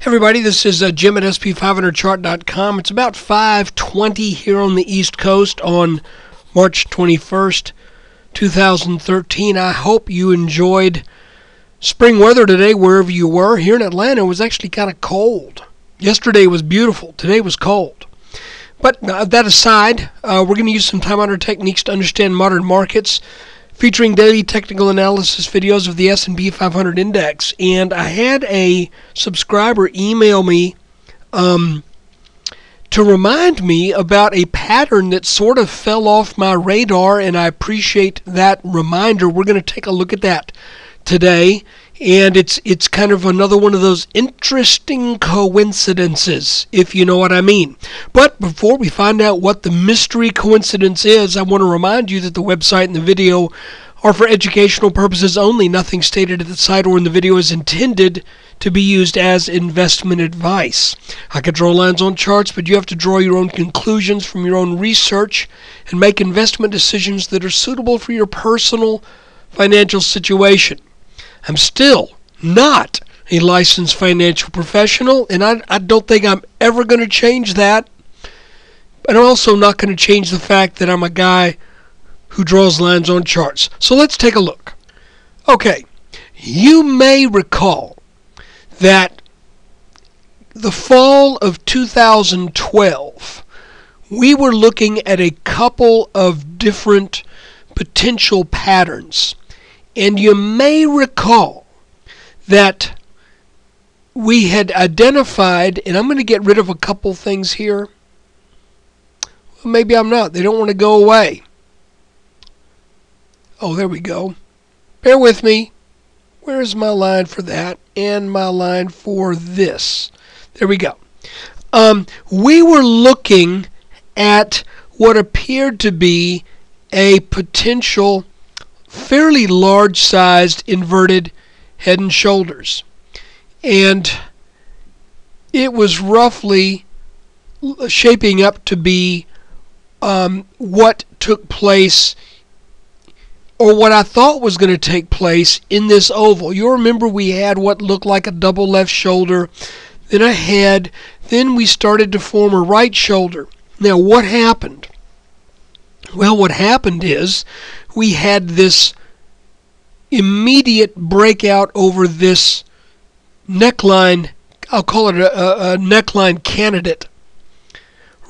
Everybody, this is Jim at SP500chart.com. It's about 5:20 here on the East Coast on March 21st, 2013. I hope you enjoyed spring weather today wherever you were. Here in Atlanta, it was actually kind of cold. Yesterday was beautiful. Today was cold. But that aside, we're going to use some time on our techniques to understand modern markets, featuring daily technical analysis videos of the S&P 500 index. And I had a subscriber email me to remind me about a pattern that sort of fell off my radar, and I appreciate that reminder. We're going to take a look at that today, and it's kind of another one of those interesting coincidences, if you know what I mean. But before we find out what the mystery coincidence is, I want to remind you that the website and the video are for educational purposes only. Nothing stated at the site or in the video is intended to be used as investment advice. I could draw lines on charts, but you have to draw your own conclusions from your own research and make investment decisions that are suitable for your personal financial situation. I'm still not a licensed financial professional, and I don't think I'm ever going to change that. But I'm also not going to change the fact that I'm a guy who draws lines on charts. So let's take a look. Okay, you may recall that the fall of 2012, we were looking at a couple of different potential patterns. And you may recall that we had identified, and I'm going to get rid of a couple things here. Well, maybe I'm not. They don't want to go away. Oh, there we go. Bear with me. Where's my line for that and my line for this? There we go. We were looking at what appeared to be a potential fairly large-sized inverted head and shoulders, and it was roughly shaping up to be what took place, or what I thought was going to take place in this oval. You'll remember we had what looked like a double left shoulder, then a head, then we started to form a right shoulder. Now what happened? Well, what happened is we had this immediate breakout over this neckline. I'll call it a neckline candidate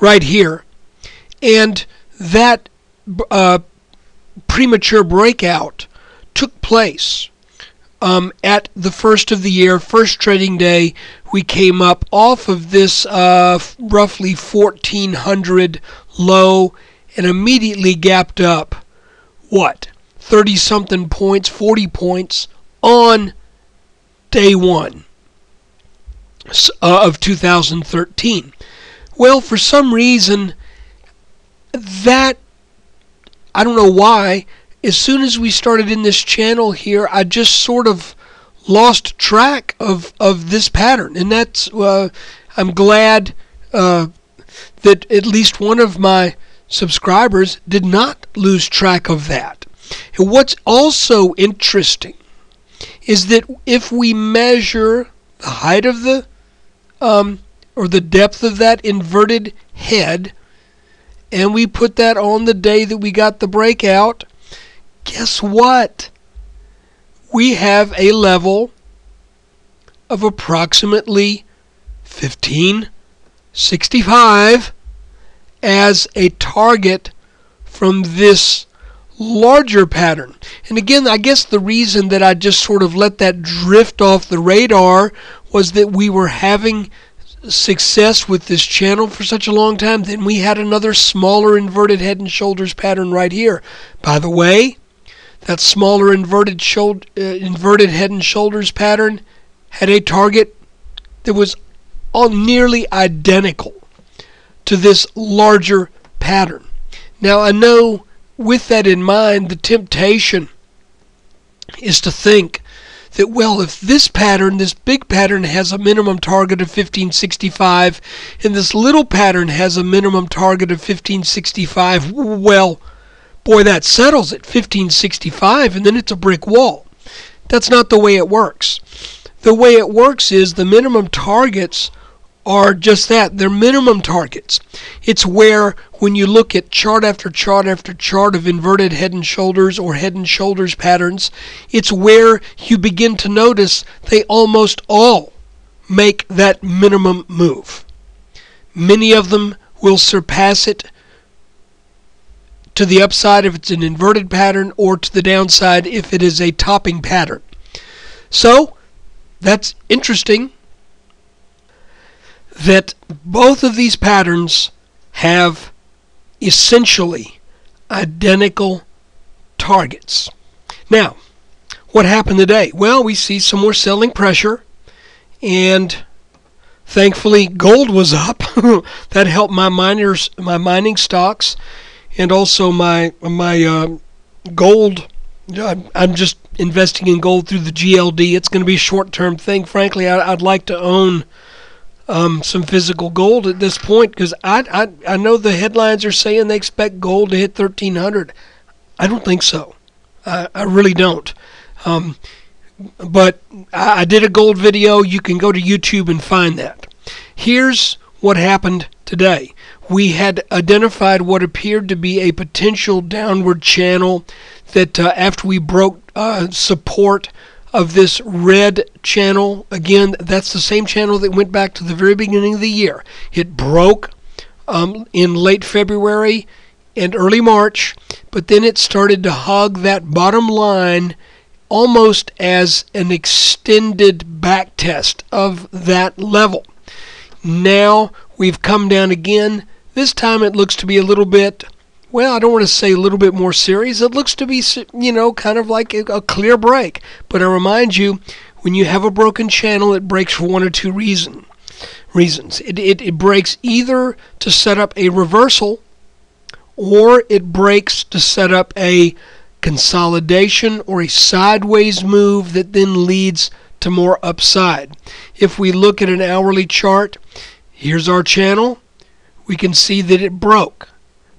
right here. And that premature breakout took place at the first of the year, first trading day. We came up off of this roughly 1400 low and immediately gapped up, what, 30-something points, 40 points on day one of 2013. Well, for some reason, that, I don't know why, as soon as we started in this channel here, I just sort of lost track of this pattern. And that's, I'm glad that at least one of my subscribers did not lose track of that. And what's also interesting is that if we measure the height of the or the depth of that inverted head, and we put that on the day that we got the breakout, guess what? We have a level of approximately 1565 as a target from this larger pattern. And again, I guess the reason that I just sort of let that drift off the radar was that we were having success with this channel for such a long time. Then we had another smaller inverted head and shoulders pattern right here. By the way, that smaller inverted head and shoulders pattern had a target that was all nearly identical to this larger pattern. Now, I know with that in mind, the temptation is to think that, well, if this pattern, this big pattern, has a minimum target of 1565 and this little pattern has a minimum target of 1565, well, boy, that settles at 1565 and then it's a brick wall. That's not the way it works. the way it works is the minimum targets are just that. They're minimum targets. It's where when you look at chart after chart after chart of inverted head and shoulders or head and shoulders patterns, it's where you begin to notice they almost all make that minimum move. Many of them will surpass it to the upside if it's an inverted pattern, or to the downside if it is a topping pattern. So that's interesting that both of these patterns have essentially identical targets. Now, what happened today? Well, we see some more selling pressure, and thankfully gold was up. That helped my mining stocks, and also my gold. I'm just investing in gold through the GLD. It's going to be a short-term thing. Frankly, I'd like to own some physical gold at this point, because I know the headlines are saying they expect gold to hit 1,300. I don't think so. I really don't. But I did a gold video. You can go to YouTube and find that. Here's what happened today. We had identified what appeared to be a potential downward channel that after we broke support of this red channel, again, that's the same channel that went back to the very beginning of the year. It broke in late February and early March, but then it started to hug that bottom line almost as an extended back test of that level. Now we've come down again. This time it looks to be a little bit, well, I don't want to say a little bit more serious. It looks to be, kind of like a clear break. But I remind you, when you have a broken channel, it breaks for one or two reasons. It breaks either to set up a reversal, or it breaks to set up a consolidation or a sideways move that then leads to more upside. If we look at an hourly chart, here's our channel. We can see that it broke.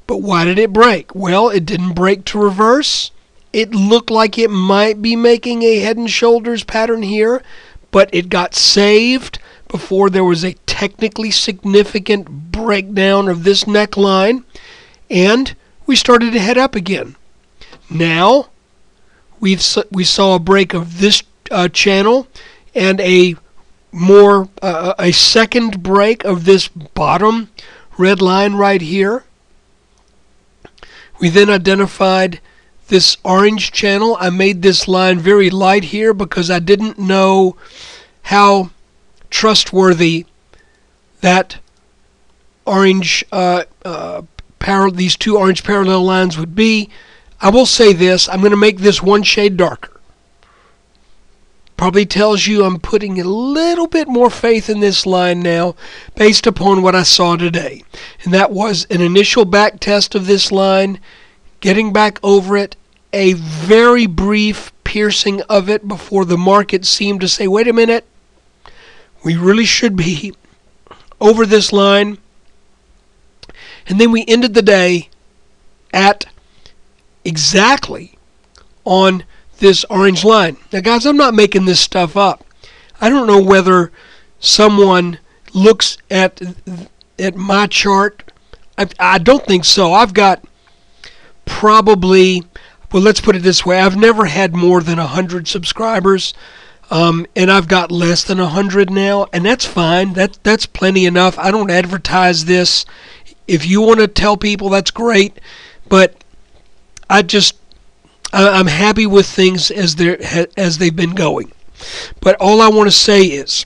But why did it break? Well, it didn't break to reverse. It looked like it might be making a head and shoulders pattern here, but it got saved before there was a technically significant breakdown of this neckline, and we started to head up again. Now, we saw a break of this channel and a second break of this bottom red line right here. We then identified this orange channel. I made this line very light here because I didn't know how trustworthy that orange these two orange parallel lines would be. I will say this, I'm going to make this one shade darker. Probably tells you I'm putting a little bit more faith in this line now based upon what I saw today. And that was an initial back test of this line, getting back over it, a very brief piercing of it before the market seemed to say, wait a minute, we really should be over this line. And then we ended the day at exactly on this orange line. Now guys, I'm not making this stuff up. I don't know whether someone looks at my chart. I don't think so. I've got probably, well, let's put it this way, I've never had more than 100 subscribers, and I've got less than 100 now, and that's fine. That's plenty enough. I don't advertise this. If you want to tell people, that's great, but I'm happy with things as they've been going. But all I want to say is,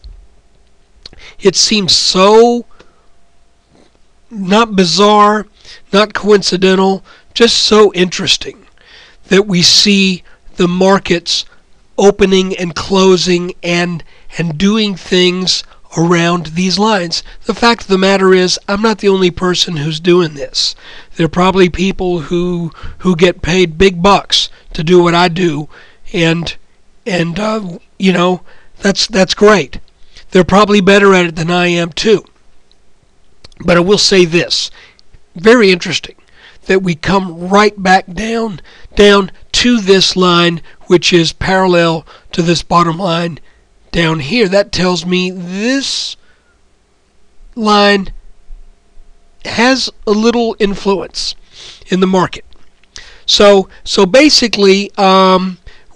it seems so not bizarre, not coincidental, just so interesting that we see the markets opening and closing and doing things around these lines. The fact of the matter is, I'm not the only person who's doing this. There are probably people who get paid big bucks to do what I do, and that's great. They're probably better at it than I am too. But I will say this, very interesting that we come right back down to this line, which is parallel to this bottom line down here, that tells me this line has a little influence in the market. So basically,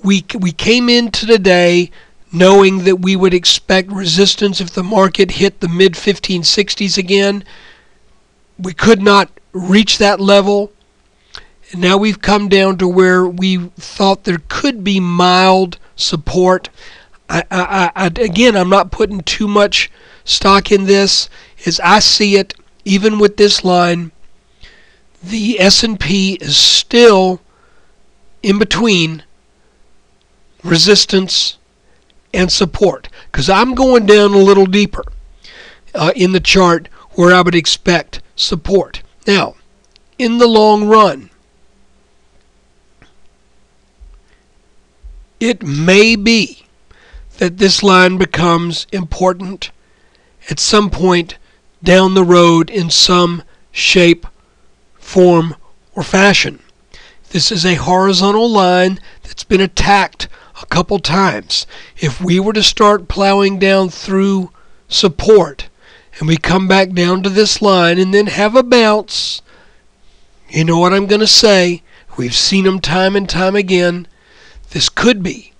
we came into today knowing that we would expect resistance if the market hit the mid 1560s again. We could not reach that level, and now we've come down to where we thought there could be mild support. Again, I'm not putting too much stock in this. As I see it, even with this line, the S&P is still in between resistance and support, because I'm going down a little deeper in the chart where I would expect support. Now, in the long run, it may be that this line becomes important at some point down the road in some shape, form, or fashion. This is a horizontal line that's been attacked a couple times. If we were to start plowing down through support and we come back down to this line and then have a bounce, you know what I'm going to say? We've seen them time and time again. This could be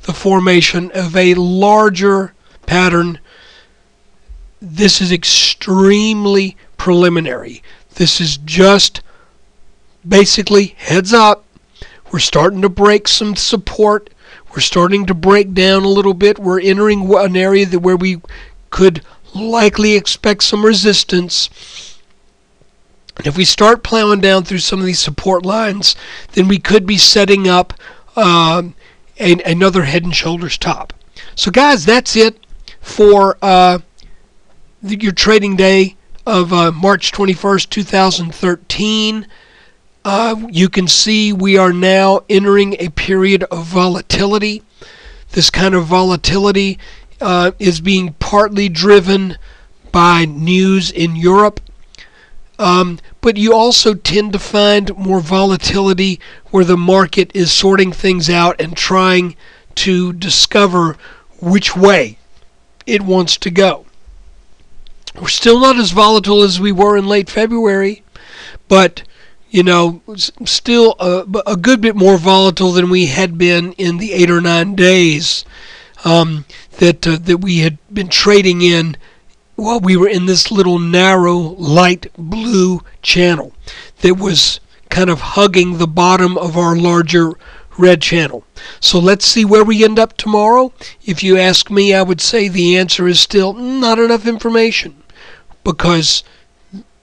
the formation of a larger pattern. This is extremely preliminary. This is just basically heads up. We're starting to break some support. We're starting to break down a little bit. We're entering an area where we could likely expect some resistance. And if we start plowing down through some of these support lines, then we could be setting up another head and shoulders top. So guys, that's it for your trading day of March 21st, 2013. You can see we are now entering a period of volatility. This kind of volatility is being partly driven by news in Europe. But you also tend to find more volatility where the market is sorting things out and trying to discover which way it wants to go. We're still not as volatile as we were in late February, but still a good bit more volatile than we had been in the 8 or 9 days that we had been trading in while we were in this little narrow light blue channel that was kind of hugging the bottom of our larger red channel. So let's see where we end up tomorrow. If you ask me, I would say the answer is still not enough information, because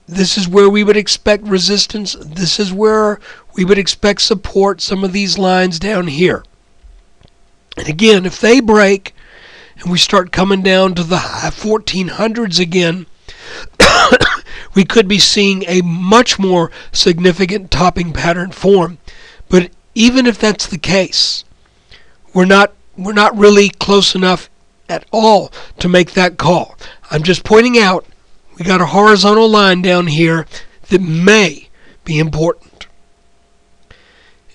this is where we would expect resistance. This is where we would expect support, some of these lines down here. And again, if they break and we start coming down to the high 1400s again, we could be seeing a much more significant topping pattern form. But even if that's the case, we're not really close enough at all to make that call. I'm just pointing out we got a horizontal line down here that may be important.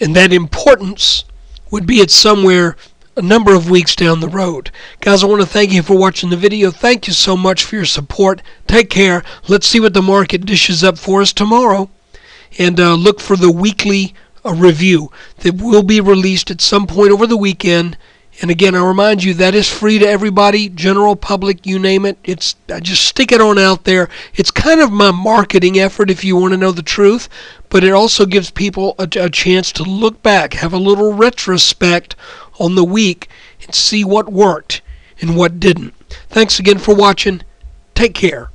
And that importance would be at somewhere a number of weeks down the road. Guys, I want to thank you for watching the video. Thank you so much for your support. Take care. Let's see what the market dishes up for us tomorrow. And look for the weekly review that will be released at some point over the weekend. And again, I remind you, that is free to everybody, general public, you name it. I just stick it on out there. It's kind of my marketing effort, if you want to know the truth, but it also gives people a chance to look back, have a little retrospect on the week, and see what worked and what didn't. Thanks again for watching. Take care.